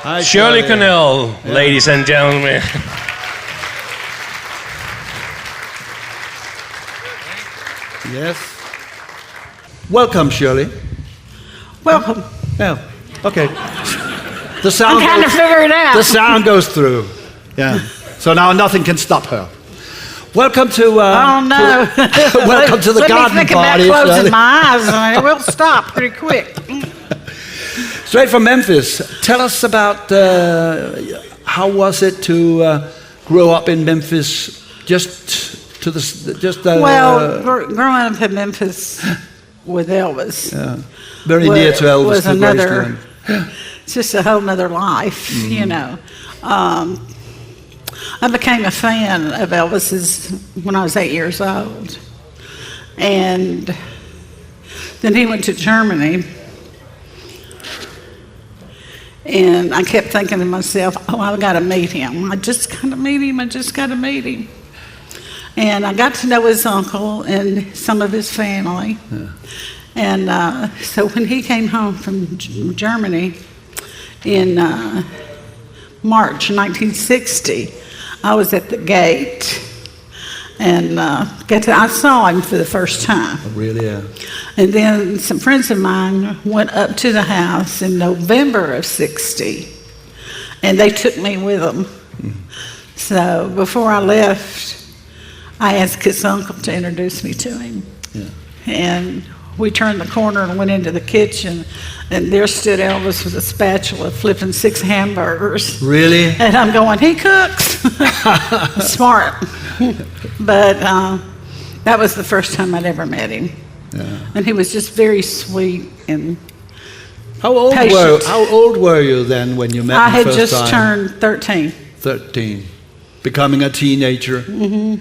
Hi, Shirley Connell, ladies and gentlemen. Yes. Welcome, Shirley. Welcome. Yeah. Okay. The sound. I'm trying to figure it out. The sound goes through. Yeah. So now nothing can stop her. Welcome to. Oh no! Welcome to the garden Let me think party. about closing my eyes, and it will stop pretty quick. Straight from Memphis. Tell us about how was it to grow up in Memphis? Growing up in Memphis with Elvis. Yeah. Very near to Elvis. Was another. It's just a whole nother life, you know. I became a fan of Elvis's when I was 8 years old. And then he went to Germany. And I kept thinking to myself, oh, I've got to meet him. I just got to meet him. And I got to know his uncle and some of his family. Yeah. And so when he came home from Germany in March 1960, I was at the gate, and I saw him for the first time. Oh, really? Yeah. And then some friends of mine went up to the house in November of '60, and they took me with them. So before I left, I asked his uncle to introduce me to him. Yeah. And we turned the corner and went into the kitchen, and there stood Elvis with a spatula flipping 6 hamburgers. Really? And I'm going, he cooks. Smart. But that was the first time I'd ever met him. Yeah. And he was just very sweet and patient. How old were you then when you met him I first time? had just turned 13. 13. Becoming a teenager. Mm-hmm.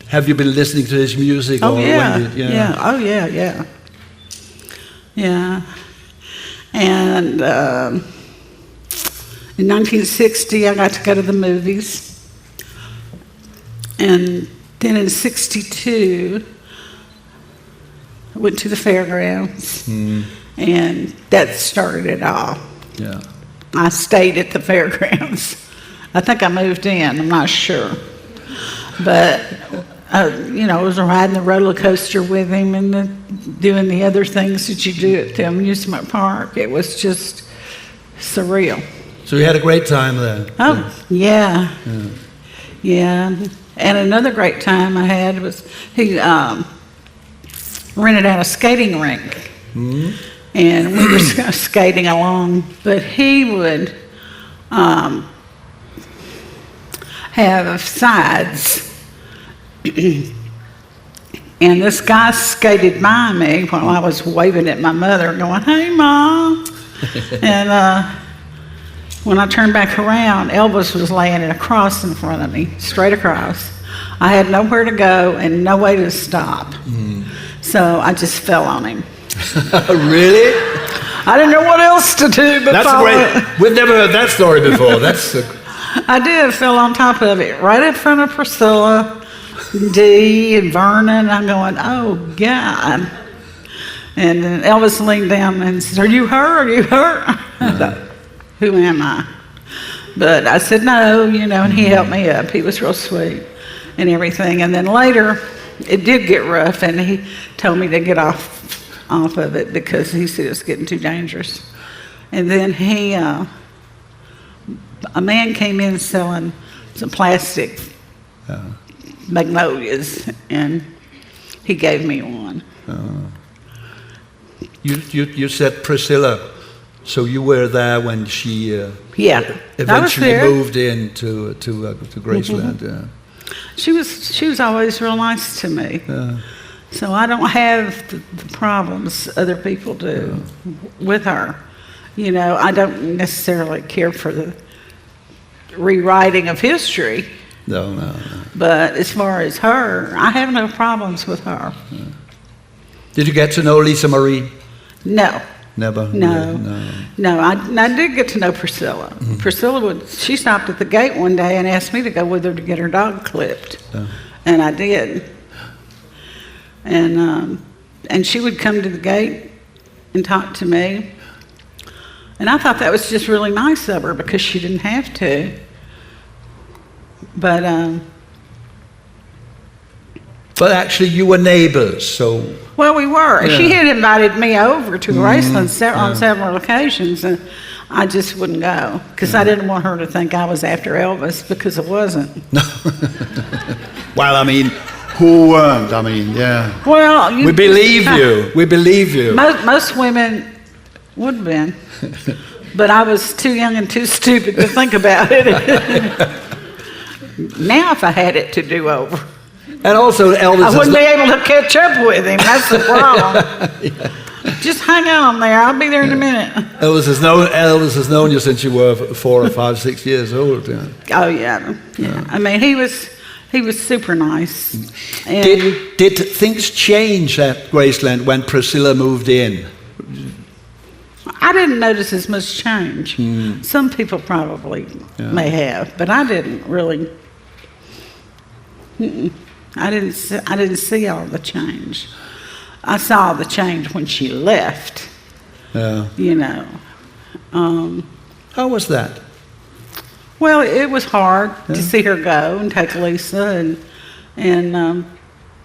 Have you been listening to his music? Oh, yeah. Yeah. Oh, yeah, yeah. Yeah. And in 1960, I got to go to the movies. And then in '62, I went to the fairgrounds. And that started it all. Yeah. I stayed at the fairgrounds. I think I moved in, I'm not sure. But, I was riding the roller coaster with him and doing the other things that you do at the amusement park. It was just surreal. So you had a great time there? Oh, yeah. Yeah. And another great time I had was he rented out a skating rink. And we were skating along, but he would have sides. And this guy skated by me while I was waving at my mother, going, "Hey, Mom." And when I turned back around, Elvis was laying it across in front of me, straight across. I had nowhere to go and no way to stop. So I just fell on him. Really? I didn't know what else to do but follow it. We've never heard that story before. I did, fell on top of it, right in front of Priscilla, Dee, and Vernon. I'm going, oh, God. And then Elvis leaned down and said, "Are you hurt? Are you hurt?" I thought, who am I? But I said, no, and he helped me up. He was real sweet and everything. And then later, it did get rough, and he told me to get off of it because he said it was getting too dangerous. And then a man came in selling some plastic magnolias, and he gave me one. You said Priscilla, so you were there when she eventually moved in to Graceland. Yeah. She was always real nice to me. So I don't have the problems other people do with her. I don't necessarily care for the rewriting of history. No. But as far as her, I have no problems with her. Did you get to know Lisa Marie? No. Never? No. I did get to know Priscilla. Priscilla she stopped at the gate one day and asked me to go with her to get her dog clipped. And I did. And she would come to the gate and talk to me. And I thought that was just really nice of her because she didn't have to. But actually, you were neighbors, so... Well, we were. Yeah. She had invited me over to Graceland on several occasions, and I just wouldn't go because I didn't want her to think I was after Elvis, because it wasn't. Well, I mean, who weren't? I mean, yeah. Well, we believe you. We believe you. Most women would have been, but I was too young and too stupid to think about it. Now, if I had it to do over, and also Elvis, I wouldn't be able to catch up with him. That's the problem. Just hang on there. I'll be there in a minute. Elvis has known you since you were 4 or 5, 6 years old. Yeah. Oh yeah. I mean, he was super nice. And Did things change at Graceland when Priscilla moved in? I didn't notice as much change. Some people probably may have, but I didn't really. I didn't see all the change. I saw the change when she left. Yeah. You know. How was that? Well, it was hard to see her go and take Lisa, and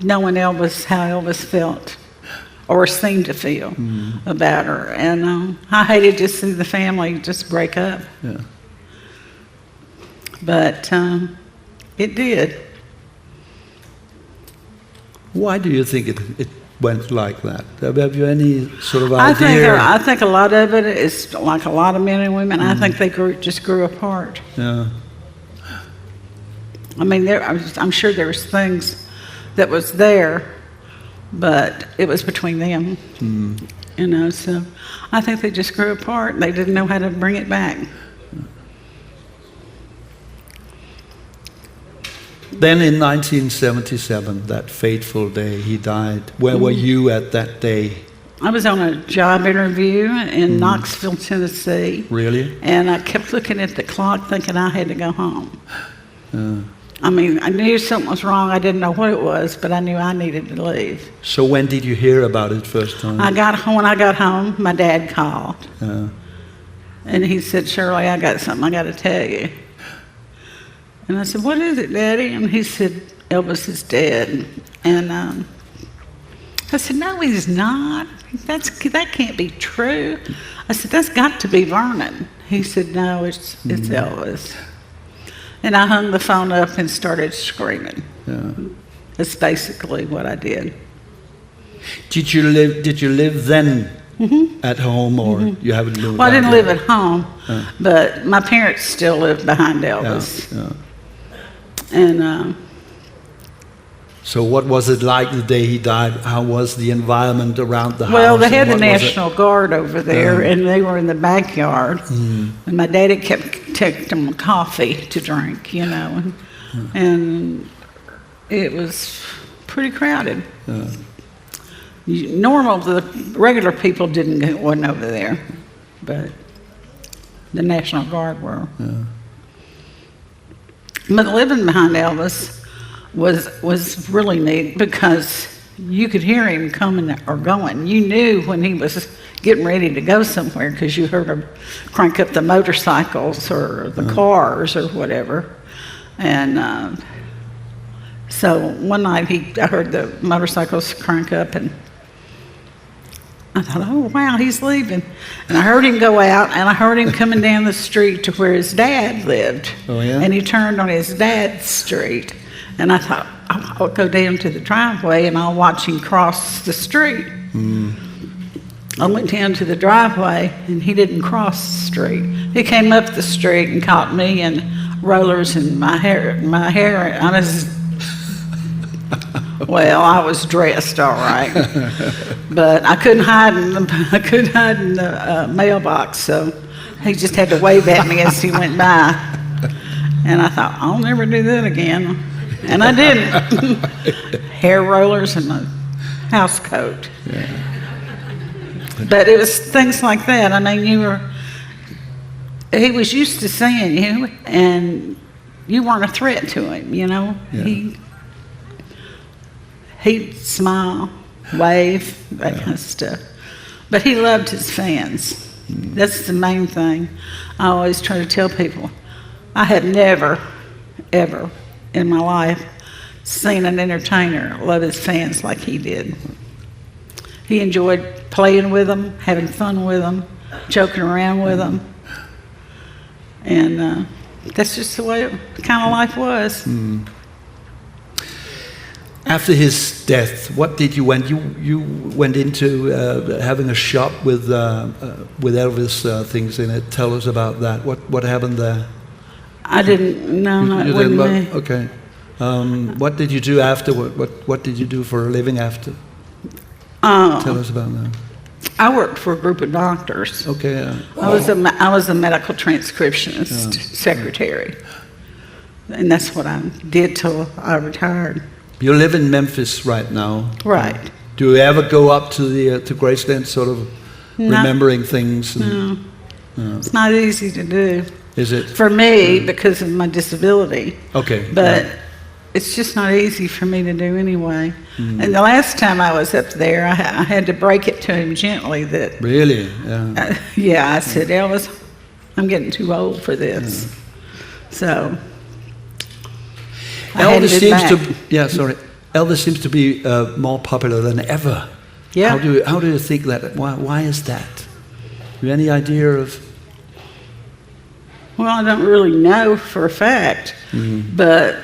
knowing Elvis, how Elvis felt or seemed to feel about her, and I hated to see the family just break up. Yeah. But it did. Why do you think it went like that? Have you any sort of idea? I think a lot of it is like a lot of men and women. I think they just grew apart. Yeah. I mean, I'm sure there was things that was there, but it was between them. You know, so I think they just grew apart. They didn't know how to bring it back. Then in 1977, that fateful day, he died. Where were you at that day? I was on a job interview in Knoxville, Tennessee. Really? And I kept looking at the clock thinking I had to go home. I mean, I knew something was wrong. I didn't know what it was, but I knew I needed to leave. So when did you hear about it first time? When I got home, my dad called. And he said, "Shirley, I got something I got to tell you." And I said, "What is it, Daddy?" And he said, "Elvis is dead." And I said, "No, he's not. That can't be true." I said, "That's got to be Vernon." He said, "No, it's Elvis." And I hung the phone up and started screaming. That's basically what I did. Did you live then at home, or you haven't moved? Well, I didn't live at home, but my parents still lived behind Elvis. And so what was it like the day he died? How was the environment around the house? Well, they had the National Guard over there, and they were in the backyard. And my daddy kept taking them coffee to drink, you know, and it was pretty crowded. The regular people wasn't over there, but the National Guard were. But living behind Elvis was really neat because you could hear him coming or going. You knew when he was getting ready to go somewhere because you heard him crank up the motorcycles or the cars or whatever. And so one night I heard the motorcycles crank up, and I thought, "Oh, wow, he's leaving." And I heard him go out, and I heard him coming down the street to where his dad lived. Oh, yeah? And he turned on his dad's street. And I thought, I'll go down to the driveway, and I'll watch him cross the street. I went down to the driveway, and he didn't cross the street. He came up the street and caught me in rollers and my hair. I was... Well, I was dressed all right, but I couldn't hide in the mailbox, so he just had to wave at me as he went by. And I thought, I'll never do that again, and I didn't. Hair rollers and a house coat. But it was things like that. I mean, he was used to seeing you, and you weren't a threat to him, you know. He'd smile, wave, that kind of stuff. But he loved his fans. That's the main thing. I always try to tell people, I have never, ever in my life seen an entertainer love his fans like he did. He enjoyed playing with them, having fun with them, joking around with them. And that's just the way the kind of life was. After his death, what did you you went into having a shop with Elvis things in it? Tell us about that. What happened there? I didn't know. It wasn't me. Okay. What did you do after? What did you do for a living after? Tell us about that. I worked for a group of doctors. Okay. I was a medical transcriptionist secretary, and that's what I did till I retired. You live in Memphis right now. Right. Do you ever go up to the to Graceland, sort of remembering things? No. It's not easy to do. Is it? For me, because of my disability. Okay. But it's just not easy for me to do anyway. And the last time I was up there, I had to break it to him gently that... Really? Yeah. I said, Elvis, I'm getting too old for this. So... Elvis seems to be more popular than ever. Yeah. How do you think that? Why is that? Do you have any idea of? Well, I don't really know for a fact, but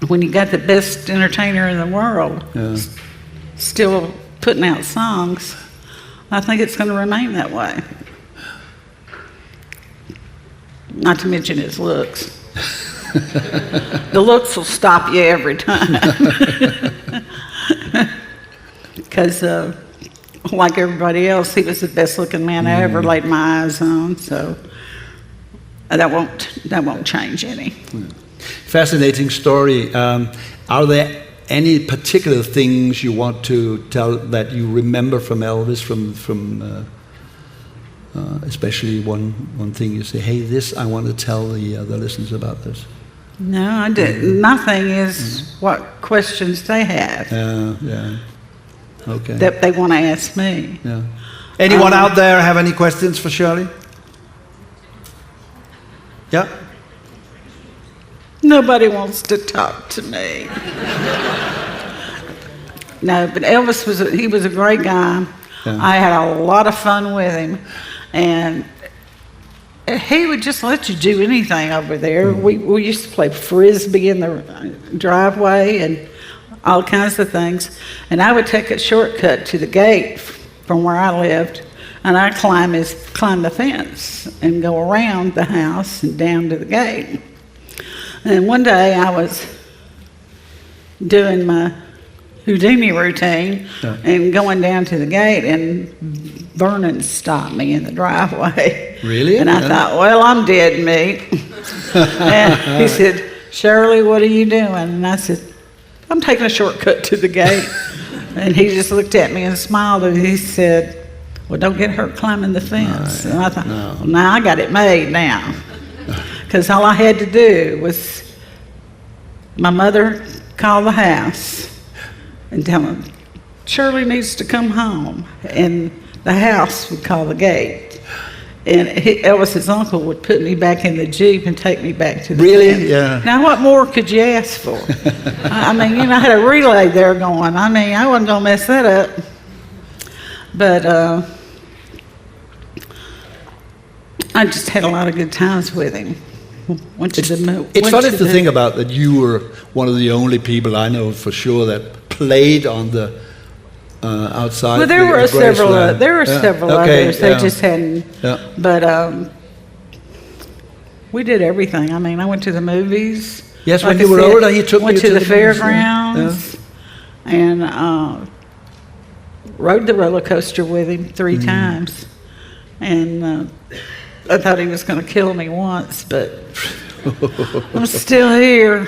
when you got the best entertainer in the world, still putting out songs, I think it's going to remain that way. Not to mention his looks. The looks will stop you every time. Because, like everybody else, he was the best looking man I ever laid my eyes on. So that won't change any. Fascinating story. Are there any particular things you want to tell that you remember from Elvis? From especially one thing you say, hey, this I want to tell the listeners about this. No, I didn't. Nothing is what questions they have. Yeah. Okay. That they want to ask me. Yeah. Anyone out there have any questions for Shirley? Yeah. Nobody wants to talk to me. No, but Elvis was a great guy. Yeah. I had a lot of fun with him, and he would just let you do anything over there. We used to play frisbee in the driveway and all kinds of things. And I would take a shortcut to the gate from where I lived, and I'd climb the fence and go around the house and down to the gate. And one day I was doing my Houdini routine and going down to the gate, and Vernon stopped me in the driveway. Really? And I thought, well, I'm dead meat. And he said, Shirley, what are you doing? And I said, I'm taking a shortcut to the gate. And he just looked at me and smiled, and he said, well, don't get hurt climbing the fence. And I thought, well, now I got it made now. Because all I had to do was my mother call the house and tell them, Shirley needs to come home. And the house would call the gate. And Elvis's uncle would put me back in the Jeep and take me back to the Really? Yeah. Now, what more could you ask for? I mean, I had a relay there going. I mean, I wasn't going to mess that up. But I just had a lot of good times with him. It's funny to think about that you were one of the only people I know for sure that played on the outside. Well, there were several others. They just hadn't. Yeah. But we did everything. I mean, I went to the movies. Yes, when you were older, he took me to the fairgrounds, and rode the roller coaster with him 3 times. And I thought he was going to kill me once, but I'm still here.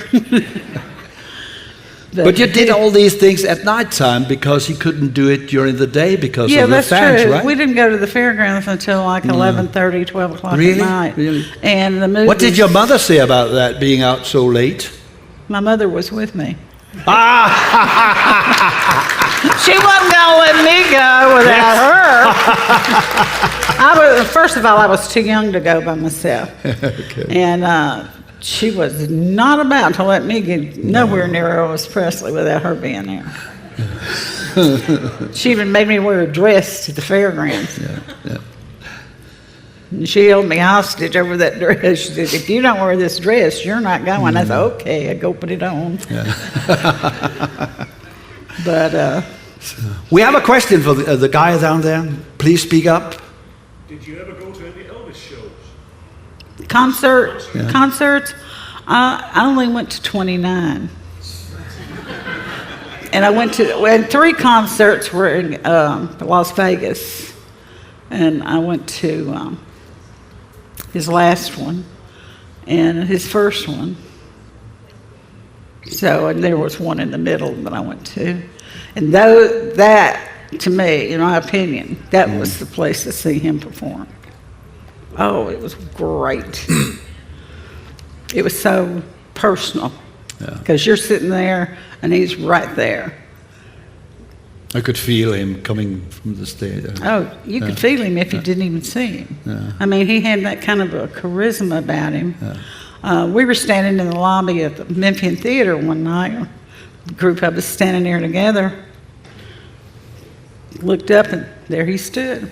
But you did all these things at nighttime because he couldn't do it during the day because of the fans, that's true. right? We didn't go to the fairgrounds until like 11:30, 12 o'clock at night. Really? And the movies. What did your mother say about that, being out so late? My mother was with me. She wasn't going to let me go without her. First of all, I was too young to go by myself. Okay. And she was not about to let me get nowhere near Elvis Presley without her being there. She even made me wear a dress to the fairgrounds. Yeah. And she held me hostage over that dress. She said, if you don't wear this dress, you're not going. I said, okay, I go put it on. Yeah. But We have a question for the guy down there. Please speak up. Did you ever go to any Elvis shows? concerts, Yeah. I only went to 29. And I went to, and 3 concerts were in Las Vegas. And I went to his last one and his first one. So, and there was one in the middle that I went to. And that, to me, in my opinion, that was the place to see him perform. Oh, it was great. It was so personal. Because you're sitting there and he's right there. I could feel him coming from the stage. Oh, you could feel him if you didn't even see him. Yeah. I mean, he had that kind of a charisma about him. We were standing in the lobby of the Memphis Theater one night. A group of us standing there together. Looked up and there he stood.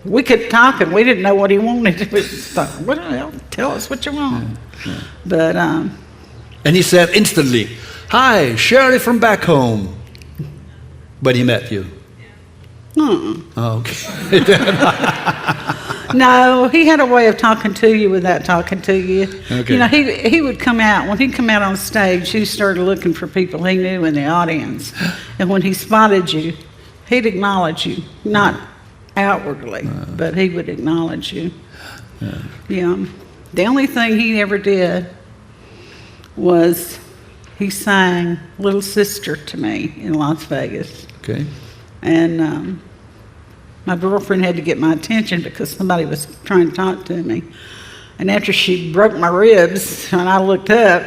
We kept talking. We didn't know what he wanted. We thought, what the hell? Tell us what you want. But And he said instantly, "Hi, Shirley from back home." When he met you. Oh, okay. no, he had a way of talking to you without talking to you. Okay. You know, he would come out, when he'd come out on stage, he started looking for people he knew in the audience. And when he spotted you, he'd acknowledge you, not outwardly, but he would acknowledge you. Yeah. The only thing he ever did was he sang Little Sister to me in Las Vegas. Okay. And my girlfriend had to get my attention because somebody was trying to talk to me. And after she broke my ribs, and I looked up,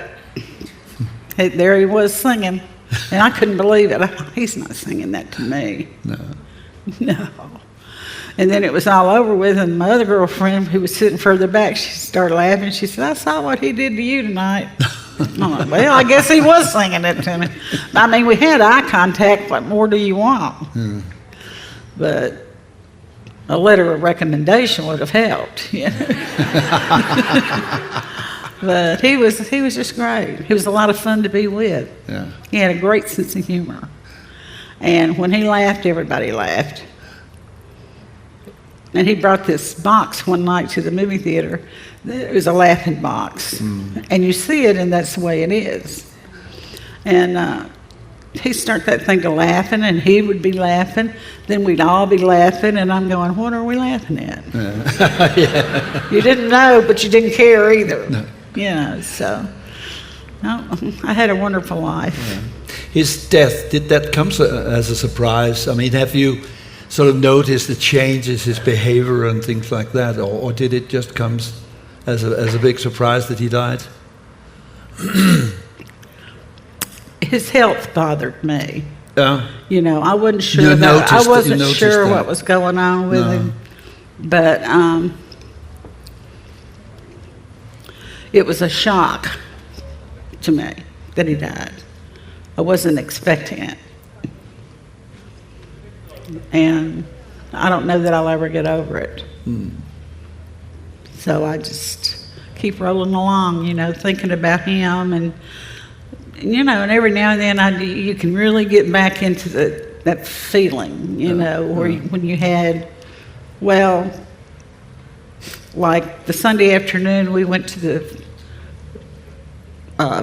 there he was singing. And I couldn't believe it. He's not singing that to me. No. And then it was all over with, and my other girlfriend, who was sitting further back, she started laughing. She said, "I saw what he did to you tonight." I'm like, well, I guess he was singing it to me. I mean, we had eye contact. What more do you want? But a letter of recommendation would have helped. You know? But he was just great. He was a lot of fun to be with. Yeah. He had a great sense of humor. And when he laughed, everybody laughed. And he brought this box one night to the movie theater. It was a laughing box. And you see it, and that's the way it is. And he'd start that thing to laughing, and he would be laughing. Then we'd all be laughing, and I'm going, what are we laughing at? Yeah. You didn't know, but you didn't care either. No. You know, so no, I had a wonderful life. Yeah. His death, did that come as a surprise? I mean, have you sort of noticed the changes, his behavior and things like that, or did it just come as a big surprise that he died? His health bothered me. Yeah. You know, I wasn't sure. You wasn't sure that. what was going on with him, but it was a shock to me that he died. I wasn't expecting it. And I don't know that I'll ever get over it. So I just keep rolling along, you know, thinking about him. And you know, and every now and then you can really get back into that feeling, you know, where when you had, well, like the Sunday afternoon we went to the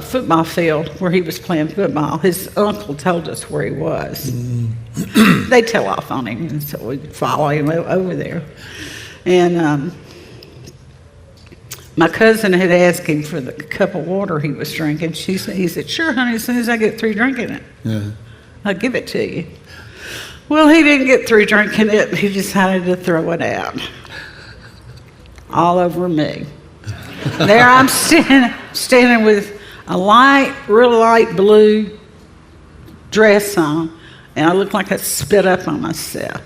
football field where he was playing football. His uncle told us where he was. They tell off on him, and so we follow him over there. And my cousin had asked him for the cup of water he was drinking. He said, "Sure, honey, as soon as I get through drinking it, I'll give it to you." Well, he didn't get through drinking it. He decided to throw it out all over me. There I'm standing with a real light blue dress on, and I look like I spit up on myself.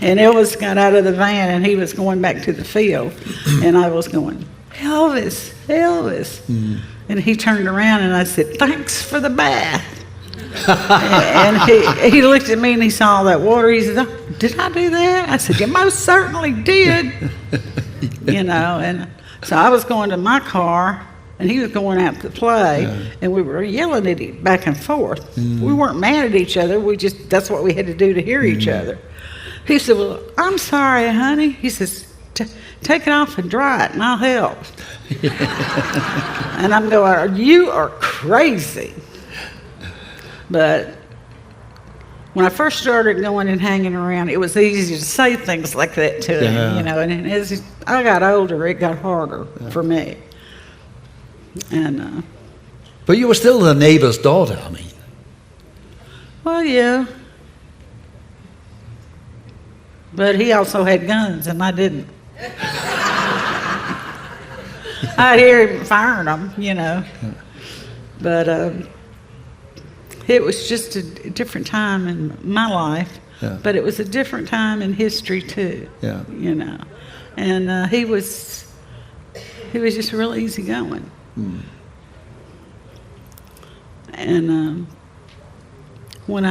And Elvis got out of the van, and he was going back to the field. And I was going, Elvis, Elvis. And he turned around, and I said, thanks for the bath. And he looked at me, and he saw all that water. He said, oh, did I do that? I said, you most certainly did. And so I was going to my car, and he was going out to play, and we were yelling at him back and forth. We weren't mad at each other. That's what we had to do to hear each other. He said, well, I'm sorry, honey. He says, take it off and dry it, and I'll help. And I'm going, you are crazy. But when I first started going and hanging around, it was easy to say things like that to him, And as I got older, it got harder for me. And but you were still the neighbor's daughter, I mean. well, yeah. But he also had guns, and I didn't. I'd hear him firing them, But it was just a different time in my life. Yeah. But it was a different time in history too. Yeah. And he was just real easygoing. And when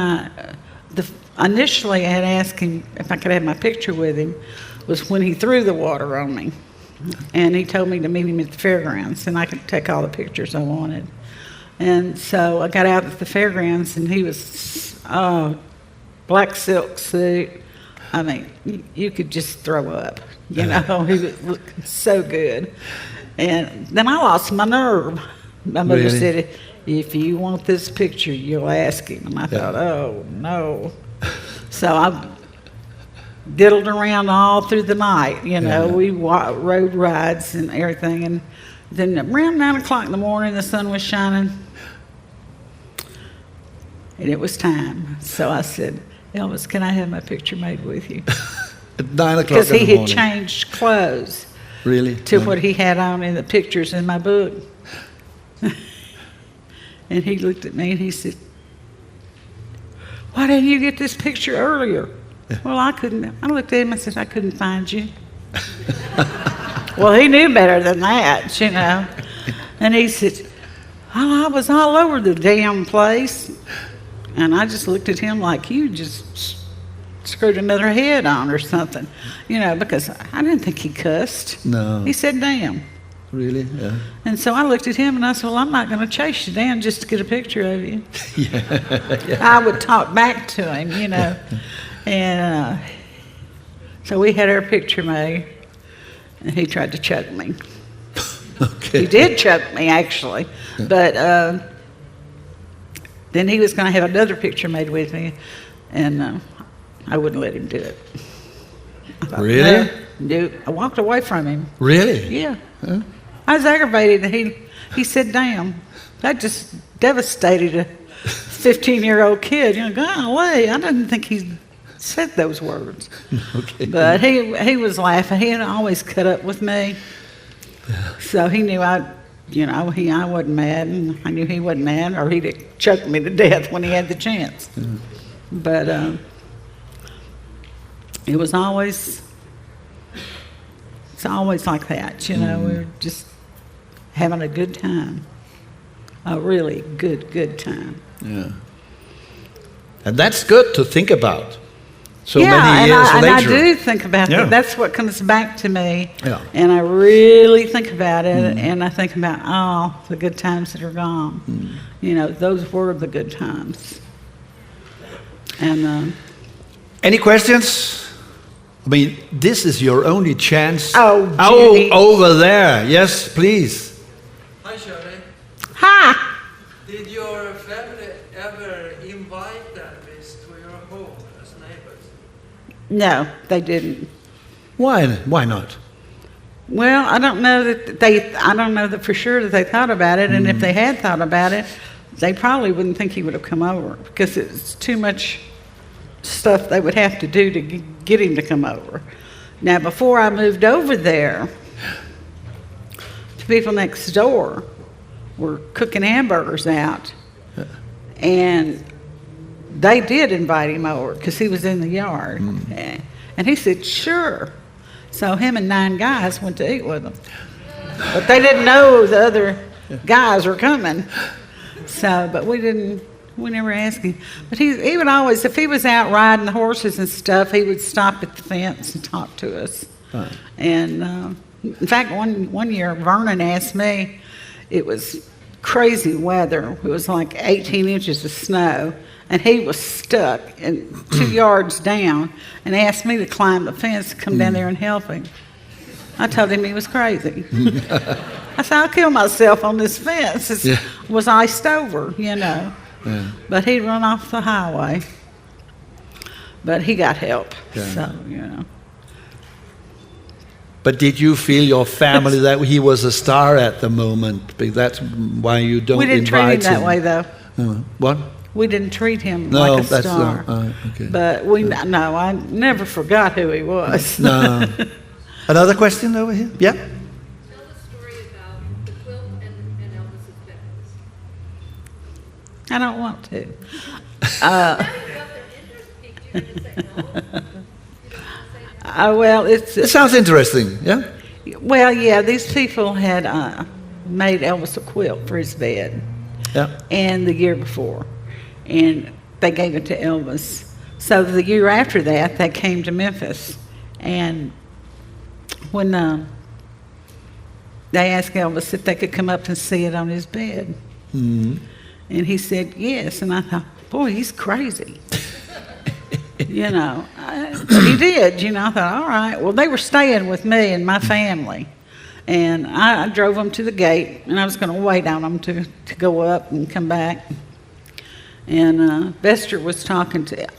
initially I had asked him if I could have my picture with him, was when he threw the water on me, and he told me to meet him at the fairgrounds, and I could take all the pictures I wanted. And so I got out at the fairgrounds, and he was black silk suit. I mean, you could just throw up. He was looking so good. And then I lost my nerve. My mother said, if you want this picture, you'll ask him. And I thought, oh, no. So I diddled around all through the night. We rode rides and everything. And then around 9 o'clock in the morning, the sun was shining. And it was time. So I said, Elvis, can I have my picture made with you? At 9 o'clock in the morning. Because he had changed clothes. Really? To what he had on in the pictures in my book. And he looked at me and he said, why didn't you get this picture earlier? Well, I couldn't. I looked at him and said, I couldn't find you. Well, he knew better than that, And he said, I was all over the damn place. And I just looked at him like, you just screwed another head on or something, because I didn't think he cussed. No. He said, damn. Really? Yeah. And so I looked at him and I said, well, I'm not going to chase you down just to get a picture of you. I would talk back to him, And so we had our picture made, and he tried to choke me. Okay. He did choke me, actually. But then he was going to have another picture made with me, and I wouldn't let him do it. I thought, really? No. I walked away from him. Really? Yeah. Huh? I was aggravated that he said, damn. That just devastated a 15-year-old kid. Golly, I didn't think he said those words. Okay. But he was laughing. He had always cut up with me. So he knew I wasn't mad, and I knew he wasn't mad, or he'd have choked me to death when he had the chance. But it was always, it's always like that, we were just having a good time, a really good time. Yeah. And that's good to think about. So yeah, many years and I later. do think about Yeah. that. That's what comes back to me. Yeah. And I really think about it, and I think about all the good times that are gone. Those were the good times. And Any questions? I mean, this is your only chance. Oh, Judy. Over there. Yes, please. Hi, Shirley. hi. Did your family ever invite Elvis to your home as neighbors? No, they didn't. Why not? Well, I don't know that for sure that they thought about it, and if they had thought about it, they probably wouldn't think he would have come over, because it's too much stuff they would have to do to get him to come over. Now, before I moved over there, the people next door were cooking hamburgers out, and they did invite him over because he was in the yard. And he said, sure. So him and 9 guys went to eat with him. But they didn't know the other guys were coming. So, but we never asked him. But he would always, if he was out riding the horses and stuff, he would stop at the fence and talk to us. And in fact, one year, Vernon asked me, it was crazy weather. It was like 18 inches of snow. And he was stuck 2 yards down and asked me to climb the fence to come down there and help him. I told him he was crazy. I said, I'll kill myself on this fence. It was iced over, you know. Yeah. But he'd run off the highway. But he got help, so, you know. But did you feel your family that he was a star at the moment? That's why you don't invite him. We didn't treat him that way, though. What? We didn't treat him like a star. That's not. Okay. But I never forgot who he was. No. Another question over here? Yeah? Tell the story about the quilt and Elvis's feathers. I don't want to. Well, it sounds interesting, yeah? Well, yeah, these people had made Elvis a quilt for his bed. Yeah. And the year before. And they gave it to Elvis. So the year after that, they came to Memphis. And when they asked Elvis if they could come up and see it on his bed. And he said yes. And I thought, boy, he's crazy. You know, but he did, you know. I thought, all right. Well, they were staying with me and my family. And I drove them to the gate, and I was going to wait on them to go up and come back. And Bester was I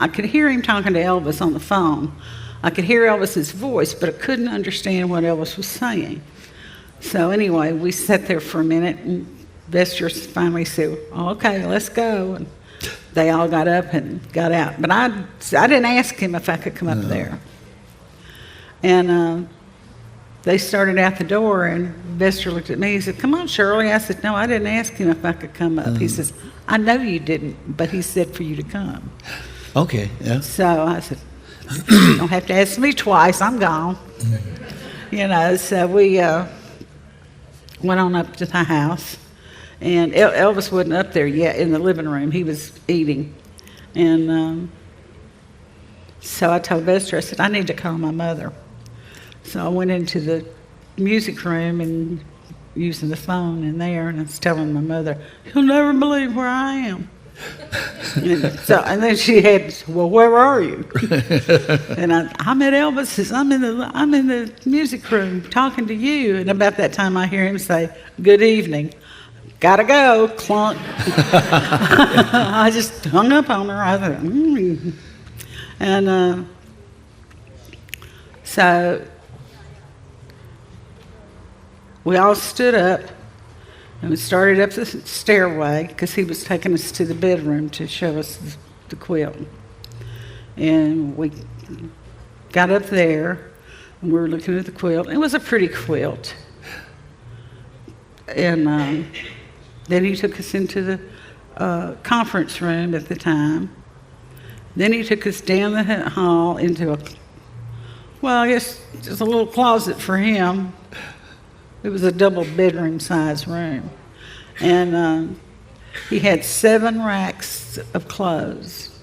could hear him talking to Elvis on the phone. I could hear Elvis's voice, but I couldn't understand what Elvis was saying. So anyway, we sat there for a minute, and Bester finally said, oh, okay, let's go. And they all got up and got out. But I didn't ask him if I could come up there. And they started out the door, and Bester looked at me. He said, come on, Shirley. I said, no, I didn't ask him if I could come up. He says, I know you didn't, but he said for you to come. Okay, yeah. So I said, you don't have to ask me twice. I'm gone. You know, so we went on up to the house. And Elvis wasn't up there yet in the living room. He was eating. And so I told Bester, I said, I need to call my mother. So I went into the music room and using the phone in there, and I was telling my mother, you'll never believe where I am. and then she had, well, where are you? And I'm at Elvis's. I'm in the music room talking to you. And about that time, I hear him say, good evening. Gotta go, clunk. I just hung up on her. I thought, And so we all stood up and we started up the stairway because he was taking us to the bedroom to show us the quilt. And we got up there and we were looking at the quilt. It was a pretty quilt. And then he took us into the conference room at the time. Then he took us down the hall into I guess just a little closet for him. It was a double bedroom size room. And he had 7 racks of clothes.